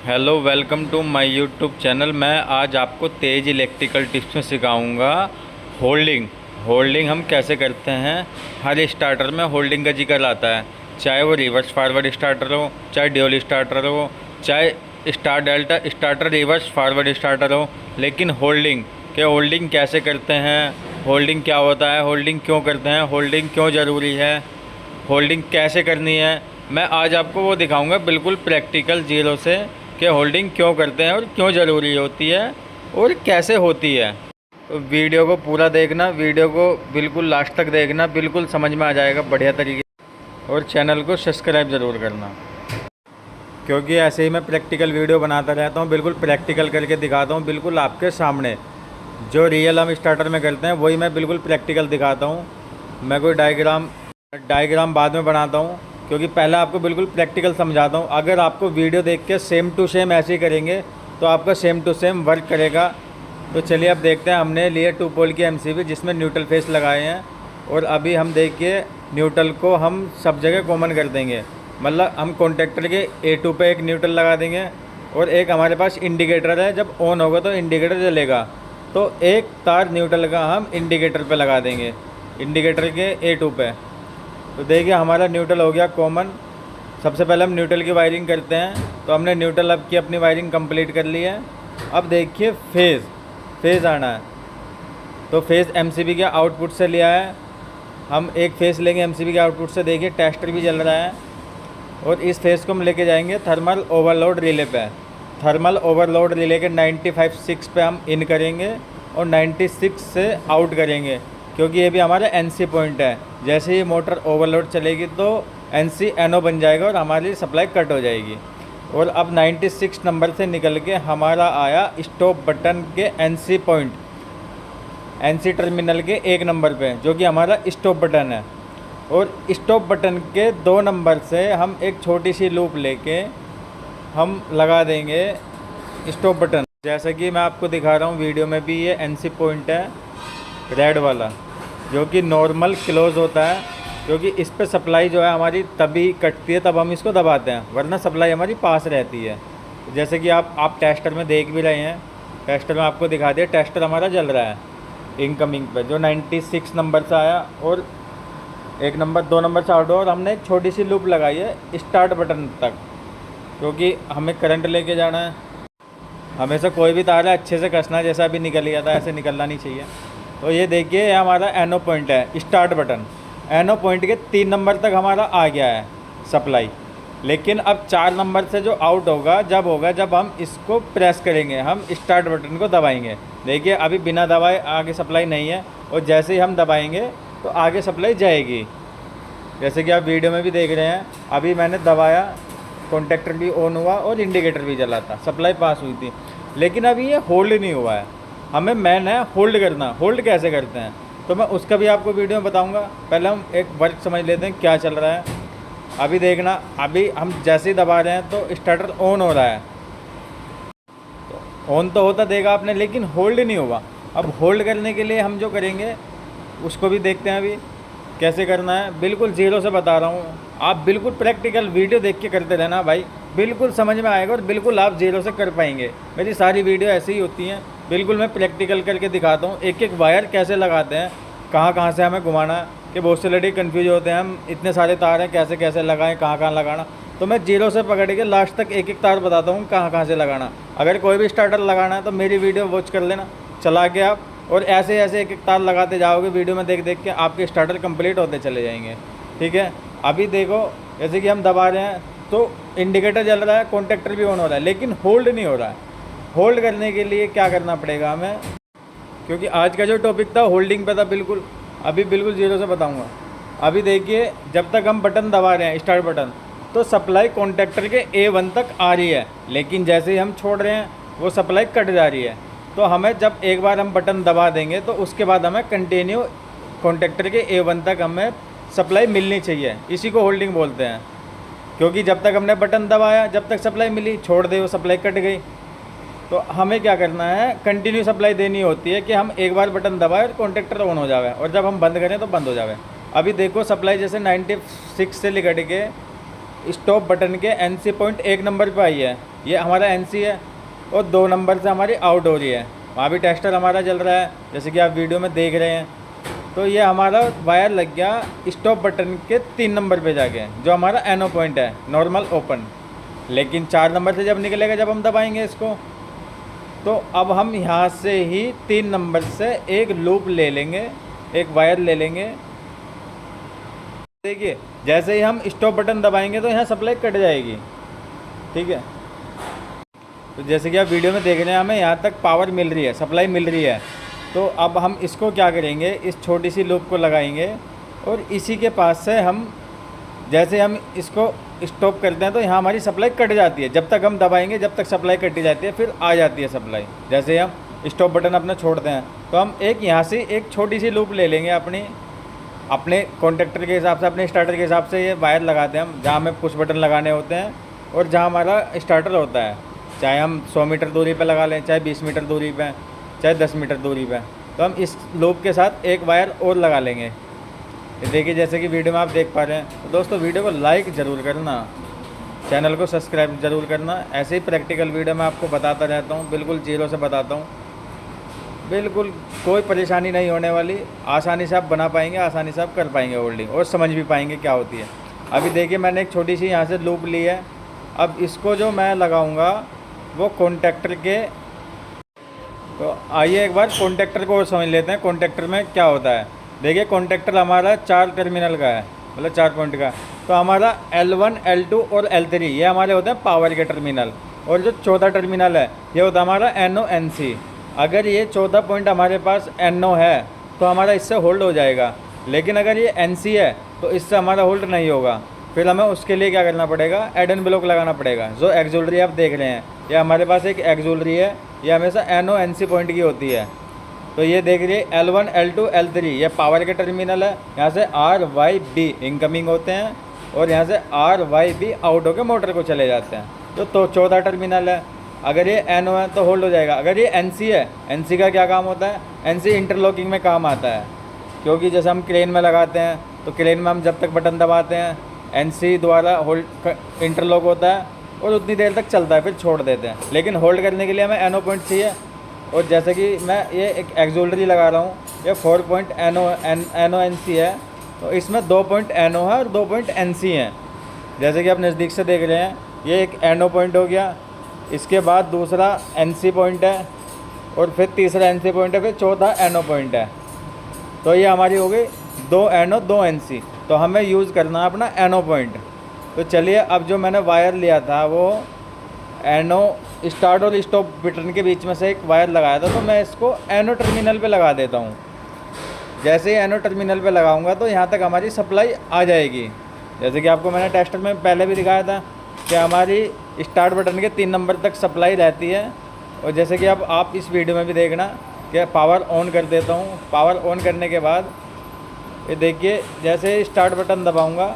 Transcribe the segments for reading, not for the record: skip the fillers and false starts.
Hello, welcome to my YouTube channel. मैं आज आपको तेज़ इलेक्ट्रिकल टिप्स में सिखाऊंगा होल्डिंग। होल्डिंग हम कैसे करते हैं। हर स्टार्टर में होल्डिंग का जिक्र आता है, चाहे वो रिवर्स फॉरवर्ड स्टार्टर हो, चाहे ड्यूल स्टार्टर हो, चाहे star delta starter reverse forward starter हो। लेकिन होल्डिंग कैसे करते हैं, होल्डिंग क्या होता है, होल्डिंग क्यों करते हैं, होल्डिंग क्यों ज़रूरी है, होल्डिंग कैसे करनी है, मैं आज आपको वो दिखाऊंगा बिल्कुल प्रैक्टिकल जीरो से कि होल्डिंग क्यों करते हैं और क्यों ज़रूरी होती है और कैसे होती है। तो वीडियो को पूरा देखना, वीडियो को बिल्कुल लास्ट तक देखना, बिल्कुल समझ में आ जाएगा बढ़िया तरीके से। और चैनल को सब्सक्राइब ज़रूर करना, क्योंकि ऐसे ही मैं प्रैक्टिकल वीडियो बनाता रहता हूँ, बिल्कुल प्रैक्टिकल करके दिखाता हूँ, बिल्कुल आपके सामने। जो रियल हम स्टार्टर में करते हैं वही मैं बिल्कुल प्रैक्टिकल दिखाता हूँ। मैं कोई डायग्राम बाद में बनाता हूँ, क्योंकि पहले आपको बिल्कुल प्रैक्टिकल समझाता हूँ। अगर आपको वीडियो देख के सेम टू सेम ऐसे ही करेंगे तो आपका सेम टू सेम वर्क करेगा। तो चलिए अब देखते हैं। हमने लिए 2 पोल की एमसीबी जिसमें न्यूट्रल फेस लगाए हैं, और अभी हम देखिए न्यूट्रल को हम सब जगह कॉमन कर देंगे। मतलब हम कॉन्टेक्टर के A2 पे एक न्यूट्रल लगा देंगे, और एक हमारे पास इंडिकेटर है, जब ऑन होगा तो इंडिकेटर जलेगा, तो एक तार न्यूट्रल का हम इंडिकेटर पे लगा देंगे, इंडिकेटर के A2 पे। तो देखिए हमारा न्यूट्रल हो गया कॉमन। सबसे पहले हम न्यूट्रल की वायरिंग करते हैं। तो हमने न्यूट्रल अब की अपनी वायरिंग कंप्लीट कर ली है। अब देखिए फेज़ आना है, तो फेज़ एमसीबी के आउटपुट से लिया है। हम एक फेज़ लेंगे एमसीबी के आउटपुट से। देखिए टेस्टर भी जल रहा है, और इस फेज़ को हम लेके जाएंगे थर्मल ओवरलोड रिले पे। थर्मल ओवरलोड रिले के 95.6 पे हम इन करेंगे और 96 से आउट करेंगे, क्योंकि ये भी हमारा एनसी पॉइंट है। जैसे ही मोटर ओवरलोड चलेगी तो एनसी एनओ बन जाएगा और हमारी सप्लाई कट हो जाएगी। और अब 96 नंबर से निकल के हमारा आया स्टॉप बटन के एनसी पॉइंट, एनसी टर्मिनल के 1 नंबर पे, जो कि हमारा स्टॉप बटन है। और स्टॉप बटन के 2 नंबर से हम एक छोटी सी लूप लेके हम लगा देंगे स्टॉप बटन। जैसे कि मैं आपको दिखा रहा हूँ वीडियो में भी, ये एनसी पॉइंट है रेड वाला, जो कि नॉर्मल क्लोज होता है, क्योंकि इस पे सप्लाई जो है हमारी तभी कटती है तब हम इसको दबाते हैं, वरना सप्लाई हमारी पास रहती है। जैसे कि आप टेस्टर में देख भी रहे हैं, टेस्टर में आपको दिखा दिया, टेस्टर हमारा जल रहा है इनकमिंग पे, जो 96 नंबर से आया, और 1 नंबर 2 नंबर से आउट हुआ। और हमने एक छोटी सी लूप लगाई है स्टार्ट बटन तक, क्योंकि हमें करंट लेके जाना है। हमेशा कोई भी तार है अच्छे से कसना है, जैसा अभी निकल गया था ऐसे निकलना नहीं चाहिए। तो ये देखिए ये हमारा एनओ पॉइंट है, स्टार्ट बटन। एनओ पॉइंट के 3 नंबर तक हमारा आ गया है सप्लाई, लेकिन अब 4 नंबर से जो आउट होगा जब हम इसको प्रेस करेंगे, हम स्टार्ट बटन को दबाएंगे। देखिए अभी बिना दबाए आगे सप्लाई नहीं है, और जैसे ही हम दबाएंगे तो आगे सप्लाई जाएगी। जैसे कि आप वीडियो में भी देख रहे हैं, अभी मैंने दबाया, कॉन्टेक्टर भी ऑन हुआ और इंडिकेटर भी जला था, सप्लाई पास हुई थी। लेकिन अभी ये होल्ड नहीं हुआ है। हमें मेन है होल्ड करना। होल्ड कैसे करते हैं तो मैं उसका भी आपको वीडियो में बताऊंगा। पहले हम एक वर्क समझ लेते हैं क्या चल रहा है। अभी देखना, अभी हम जैसे ही दबा रहे हैं तो स्टार्टर ऑन हो रहा है, तो ऑन तो होता देगा आपने, लेकिन होल्ड नहीं हुआ। अब होल्ड करने के लिए हम जो करेंगे उसको भी देखते हैं अभी कैसे करना है। बिल्कुल जीरो से बता रहा हूँ, आप बिल्कुल प्रैक्टिकल वीडियो देख के करते रहना भाई, बिल्कुल समझ में आएगा और बिल्कुल आप जीरो से कर पाएंगे। मेरी सारी वीडियो ऐसी ही होती हैं, बिल्कुल मैं प्रैक्टिकल करके दिखाता हूँ। एक एक वायर कैसे लगाते हैं, कहाँ से हमें घुमाना है, कि बहुत से लड़के कन्फ्यूज होते हैं, हम इतने सारे तार हैं कैसे कैसे लगाएं, कहाँ लगाना। तो मैं जीरो से पकड़ के लास्ट तक एक एक तार बताता हूँ कहाँ से लगाना। अगर कोई भी स्टार्टर लगाना है तो मेरी वीडियो वॉच कर लेना चला के आप, और ऐसे ऐसे एक एक तार लगाते जाओगे वीडियो में देख के, आपके स्टार्टर कंप्लीट होते चले जाएंगे। ठीक है, अभी देखो जैसे कि हम दबा रहे हैं तो इंडिकेटर जल रहा है, कॉन्टेक्टर भी ऑन हो रहा है, लेकिन होल्ड नहीं हो रहा है। होल्ड करने के लिए क्या करना पड़ेगा हमें, क्योंकि आज का जो टॉपिक था होल्डिंग पे था, बिल्कुल अभी बिल्कुल जीरो से बताऊंगा। अभी देखिए जब तक हम बटन दबा रहे हैं स्टार्ट बटन, तो सप्लाई कॉन्टेक्टर के A1 तक आ रही है, लेकिन जैसे ही हम छोड़ रहे हैं वो सप्लाई कट जा रही है। तो हमें जब एक बार हम बटन दबा देंगे तो उसके बाद हमें कंटिन्यू कॉन्टेक्टर के A1 तक हमें सप्लाई मिलनी चाहिए। इसी को होल्डिंग बोलते हैं, क्योंकि जब तक हमने बटन दबाया जब तक सप्लाई मिली, छोड़ दे वो सप्लाई कट गई। तो हमें क्या करना है, कंटिन्यू सप्लाई देनी होती है, कि हम एक बार बटन दबाए और कॉन्टेक्टर ऑन हो जावे, और जब हम बंद करें तो बंद हो जावे। अभी देखो सप्लाई जैसे 96 से लेकर के स्टॉप बटन के एनसी पॉइंट 1 नंबर पे आई है, ये हमारा एनसी है, और 2 नंबर से हमारी आउट हो रही है। वहाँ भी टेस्टर हमारा चल रहा है जैसे कि आप वीडियो में देख रहे हैं। तो ये हमारा वायर लग गया स्टॉप बटन के 3 नंबर पे जाके, जो हमारा एनो पॉइंट है नॉर्मल ओपन। लेकिन 4 नंबर से जब निकलेगा, जब हम दबाएंगे इसको, तो अब हम यहाँ से ही 3 नंबर से एक लूप ले लेंगे, एक वायर ले लेंगे। देखिए जैसे ही हम स्टॉप बटन दबाएंगे तो यहाँ सप्लाई कट जाएगी, ठीक है। तो जैसे कि आप वीडियो में देख रहे हैं, हमें यहाँ तक पावर मिल रही है, सप्लाई मिल रही है। तो अब हम इसको क्या करेंगे, इस छोटी सी लूप को लगाएंगे और इसी के पास से हम जैसे हम इसको स्टॉप करते हैं तो यहाँ हमारी सप्लाई कट जाती है। जब तक हम दबाएंगे, जब तक सप्लाई कटी जाती है, फिर आ जाती है सप्लाई। जैसे हम स्टॉप बटन अपना छोड़ते हैं तो हम एक यहाँ से एक छोटी सी लूप ले लेंगे, अपने कॉन्टेक्टर के हिसाब से, अपने स्टार्टर के हिसाब से ये वायर लगाते हैं हम, जहाँ हमें पुश बटन लगाने होते हैं और जहाँ हमारा स्टार्टर होता है। चाहे हम 100 मीटर दूरी पे लगा लें, चाहे 20 मीटर दूरी पे, चाहे 10 मीटर दूरी पे। तो हम इस लूप के साथ एक वायर और लगा लेंगे। ये देखिए जैसे कि वीडियो में आप देख पा रहे हैं। तो दोस्तों वीडियो को लाइक ज़रूर करना, चैनल को सब्सक्राइब ज़रूर करना। ऐसे ही प्रैक्टिकल वीडियो मैं आपको बताता रहता हूँ, बिल्कुल जीरो से बताता हूँ, बिल्कुल कोई परेशानी नहीं होने वाली। आसानी से आप बना पाएंगे, आसानी से आप कर पाएंगे होल्डिंग, और समझ भी पाएंगे क्या होती है। अभी देखिए मैंने एक छोटी सी यहाँ से लूप ली है। अब इसको जो मैं लगाऊंगा वो कॉन्टेक्टर के, तो आइए एक बार कॉन्टेक्टर को समझ लेते हैं कॉन्टेक्टर में क्या होता है। देखिए कॉन्टेक्टर हमारा 4 टर्मिनल का है, मतलब 4 पॉइंट का। तो हमारा L1, L2 और L3 ये हमारे होते हैं पावर के टर्मिनल, और जो चौथा टर्मिनल है ये होता है हमारा NO NC। अगर ये 14 पॉइंट हमारे पास NO है तो हमारा इससे होल्ड हो जाएगा, लेकिन अगर ये NC है तो इससे हमारा होल्ड नहीं होगा। फिर हमें उसके लिए क्या करना पड़ेगा, एड एंड ब्लॉक लगाना पड़ेगा। जो एक्सुलरी आप देख रहे हैं, ये हमारे पास एक एक्सुलरी है, ये हमेशा NO NC पॉइंट की होती है। तो ये देख रही है L1, L2, L3 ये पावर के टर्मिनल है। यहाँ से RYB इनकमिंग होते हैं और यहाँ से RYB आउट होकर मोटर को चले जाते हैं। तो चौथा टर्मिनल है। अगर ये NO है तो होल्ड हो जाएगा। अगर ये NC है, NC का क्या काम होता है, NC इंटरलॉकिंग में काम आता है। क्योंकि जैसे हम क्रेन में लगाते हैं तो क्रेन में हम जब तक बटन दबाते हैं NC द्वारा होल्ड इंटरलॉक होता है और उतनी देर तक चलता है, फिर छोड़ देते हैं। लेकिन होल्ड करने के लिए हमें NO पॉइंट चाहिए। और जैसे कि मैं ये एक एक्सुलरी लगा रहा हूँ, ये 4 पॉइंट NO NC है। तो इसमें 2 पॉइंट NO है और 2 पॉइंट NC हैं। जैसे कि आप नज़दीक से देख रहे हैं, ये एक NO पॉइंट हो गया, इसके बाद दूसरा NC पॉइंट है, और फिर तीसरा NC पॉइंट है, फिर चौथा NO पॉइंट है। तो ये हमारी हो गई 2 NO 2 NC। तो हमें यूज़ करना है अपना NO पॉइंट। तो चलिए अब जो मैंने वायर लिया था वो NO स्टार्ट और स्टॉप बटन के बीच में से एक वायर लगाया था, तो मैं इसको NO टर्मिनल पे लगा देता हूँ। जैसे ही NO टर्मिनल पे लगाऊंगा तो यहाँ तक हमारी सप्लाई आ जाएगी। जैसे कि आपको मैंने टेस्टर में पहले भी दिखाया था कि हमारी स्टार्ट बटन के 3 नंबर तक सप्लाई रहती है। और जैसे कि अब आप इस वीडियो में भी देखना कि पावर ऑन कर देता हूँ। पावर ऑन करने के बाद ये देखिए जैसे स्टार्ट बटन दबाऊँगा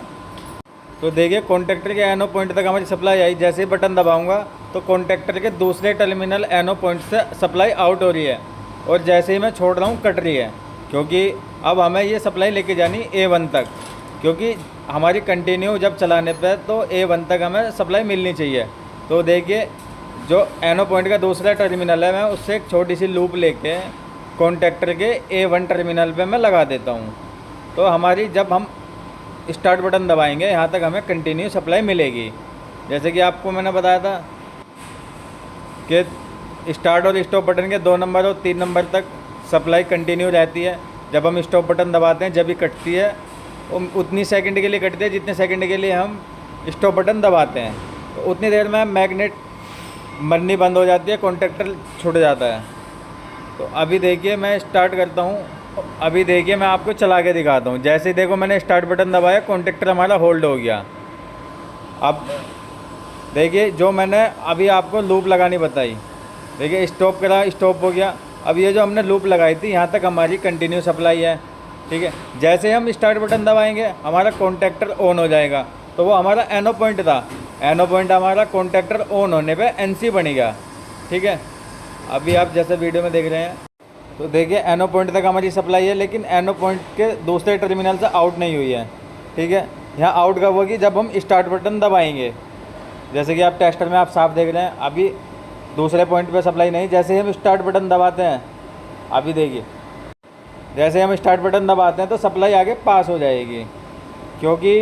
तो देखिए कॉन्टेक्टर के NO पॉइंट तक हमारी सप्लाई आई। जैसे ही बटन दबाऊंगा तो कॉन्टेक्टर के दूसरे टर्मिनल NO पॉइंट से सप्लाई आउट हो रही है, और जैसे ही मैं छोड़ रहा हूँ कट रही है। क्योंकि अब हमें ये सप्लाई लेके जानी A1 तक, क्योंकि हमारी कंटिन्यू जब चलाने पे तो A1 तक हमें सप्लाई मिलनी चाहिए। तो देखिए जो NO पॉइंट का दूसरा टर्मिनल है, मैं उससे एक छोटी सी लूप लेके कॉन्टेक्टर के A1 टर्मिनल पर मैं लगा देता हूँ। तो हमारी जब हम स्टार्ट बटन दबाएंगे यहाँ तक हमें कंटिन्यू सप्लाई मिलेगी। जैसे कि आपको मैंने बताया था कि स्टार्ट और स्टॉप बटन के 2 नंबर और 3 नंबर तक सप्लाई कंटिन्यू रहती है। जब हम स्टॉप बटन दबाते हैं, जब भी कटती है उतनी सेकंड के लिए कटती है जितने सेकंड के लिए हम स्टॉप बटन दबाते हैं। तो उतनी देर में मैग्नेट मरनी बंद हो जाती है, कॉन्टेक्टर छूट जाता है। तो अभी देखिए मैं स्टार्ट करता हूँ। अभी देखिए मैं आपको चला के दिखाता हूँ। जैसे देखो मैंने स्टार्ट बटन दबाया, कॉन्टेक्टर हमारा होल्ड हो गया। अब देखिए जो मैंने अभी आपको लूप लगानी बताई, देखिए स्टॉप करा, स्टॉप हो गया। अब ये जो हमने लूप लगाई थी यहाँ तक हमारी कंटिन्यू सप्लाई है, ठीक है। जैसे हम स्टार्ट बटन दबाएंगे हमारा कॉन्टेक्टर ऑन हो जाएगा। तो वो हमारा NO पॉइंट था, NO पॉइंट हमारा कॉन्टेक्टर ऑन होने पे NC बनेगा, ठीक है। अभी आप जैसे वीडियो में देख रहे हैं तो देखिए NO पॉइंट तक हमारी सप्लाई है, लेकिन NO पॉइंट के दूसरे टर्मिनल से आउट नहीं हुई है, ठीक है। यहाँ आउट कब होगी, जब हम स्टार्ट बटन दबाएंगे। जैसे कि आप टेस्टर में आप साफ देख रहे हैं, अभी दूसरे पॉइंट पे सप्लाई नहीं, जैसे ही हम स्टार्ट बटन दबाते हैं, अभी देखिए जैसे हम स्टार्ट बटन दबाते हैं तो सप्लाई आगे पास हो जाएगी, क्योंकि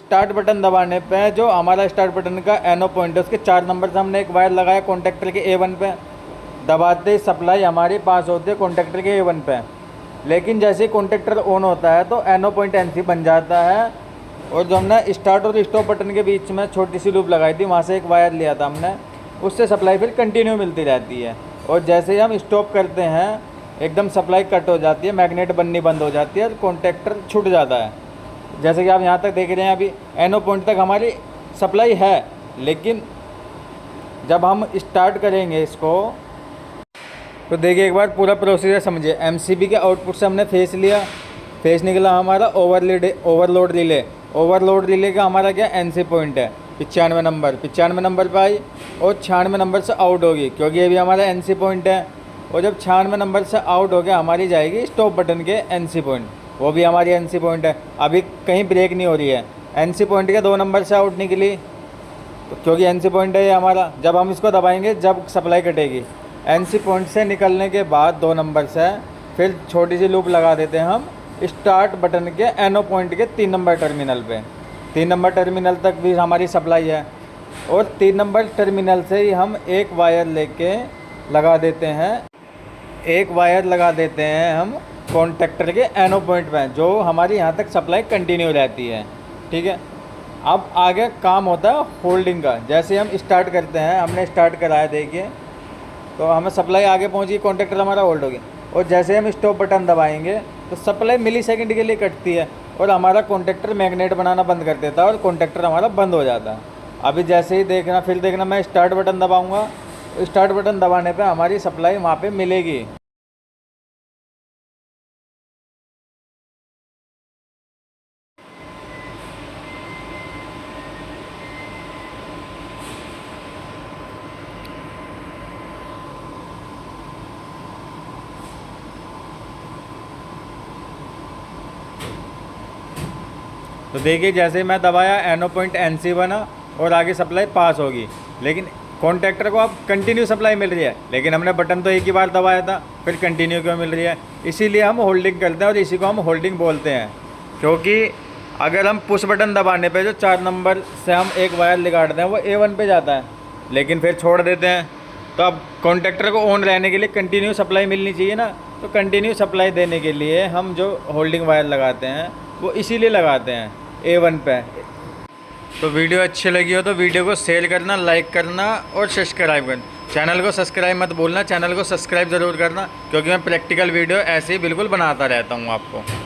स्टार्ट बटन दबाने पे जो हमारा स्टार्ट बटन का एनो पॉइंट है उसके 4 नंबर से हमने एक वायर लगाया कॉन्टेक्टर के A1 पे, दबाते सप्लाई हमारी पास होती है कॉन्टेक्टर के A1 पे। लेकिन जैसे ही कॉन्टेक्टर ऑन होता है तो एनो पॉइंट NC बन जाता है, और जो हमने स्टार्ट और स्टॉप बटन के बीच में छोटी सी लूप लगाई थी, वहाँ से एक वायर लिया था हमने, उससे सप्लाई फिर कंटिन्यू मिलती रहती है। और जैसे ही हम स्टॉप करते हैं एकदम सप्लाई कट हो जाती है, मैग्नेट बननी बंद हो जाती है और कॉन्टेक्टर छूट जाता है। जैसे कि आप यहाँ तक देख रहे हैं, अभी एनो पॉइंट तक हमारी सप्लाई है, लेकिन जब हम स्टार्ट करेंगे इसको तो देखिए एक बार पूरा प्रोसीजर समझिए। MCB के आउटपुट से हमने फेस लिया, फेस निकला हमारा ओवरलोड रिले। ओवरलोड रिले का हमारा क्या NC पॉइंट है 95 नंबर, 95 नंबर पर आई और 96 नंबर से आउट होगी, क्योंकि ये भी हमारा NC पॉइंट है। और जब 96 नंबर से आउट हो गया हमारी जाएगी स्टॉप बटन के NC पॉइंट, वो भी हमारी NC पॉइंट है। अभी कहीं ब्रेक नहीं हो रही है, NC पॉइंट के 2 नंबर से आउट निकली, क्योंकि NC पॉइंट है ये हमारा। जब हम इसको दबाएंगे जब सप्लाई कटेगी, NC पॉइंट से निकलने के बाद 2 नंबर से फिर छोटी सी लूप लगा देते हैं हम स्टार्ट बटन के एनो पॉइंट के 3 नंबर टर्मिनल पे। 3 नंबर टर्मिनल तक भी हमारी सप्लाई है, और 3 नंबर टर्मिनल से ही हम एक वायर लेके लगा देते हैं, एक वायर लगा देते हैं हम कॉन्टेक्टर के एनो पॉइंट पे, जो हमारी यहाँ तक सप्लाई कंटिन्यू रहती है। ठीक है, अब आगे काम होता है होल्डिंग का। जैसे हम स्टार्ट करते हैं, हमने स्टार्ट कराया देखिए, तो हमें सप्लाई आगे पहुँची, कॉन्टेक्टर हमारा होल्ड हो गया। और जैसे हम स्टॉप बटन दबाएंगे तो सप्लाई मिलीसेकंड के लिए कटती है, और हमारा कॉन्टेक्टर मैग्नेट बनाना बंद कर देता है, और कॉन्टेक्टर हमारा बंद हो जाता है। अभी जैसे ही देखना, फिर देखना, मैं स्टार्ट बटन दबाऊँगा, स्टार्ट बटन दबाने पर हमारी सप्लाई वहाँ पर मिलेगी। तो देखिए जैसे मैं दबाया एनो पॉइंट NC बना और आगे सप्लाई पास होगी, लेकिन कॉन्टेक्टर को अब कंटिन्यू सप्लाई मिल रही है, लेकिन हमने बटन तो एक ही बार दबाया था, फिर कंटिन्यू क्यों मिल रही है? इसीलिए हम होल्डिंग करते हैं, और इसी को हम होल्डिंग बोलते हैं। क्योंकि अगर हम पुश बटन दबाने पे जो 4 नंबर से हम एक वायर लिगाड़ते हैं वो A1 पे जाता है, लेकिन फिर छोड़ देते हैं, तो अब कॉन्टेक्टर को ऑन रहने के लिए कंटिन्यू सप्लाई मिलनी चाहिए ना। तो कंटिन्यू सप्लाई देने के लिए हम जो होल्डिंग वायर लगाते हैं वो इसीलिए लगाते हैं A1 पे। तो वीडियो अच्छी लगी हो तो वीडियो को शेयर करना, लाइक करना और सब्सक्राइब करना। चैनल को सब्सक्राइब मत भूलना, चैनल को सब्सक्राइब ज़रूर करना, क्योंकि मैं प्रैक्टिकल वीडियो ऐसे ही बिल्कुल बनाता रहता हूँ आपको।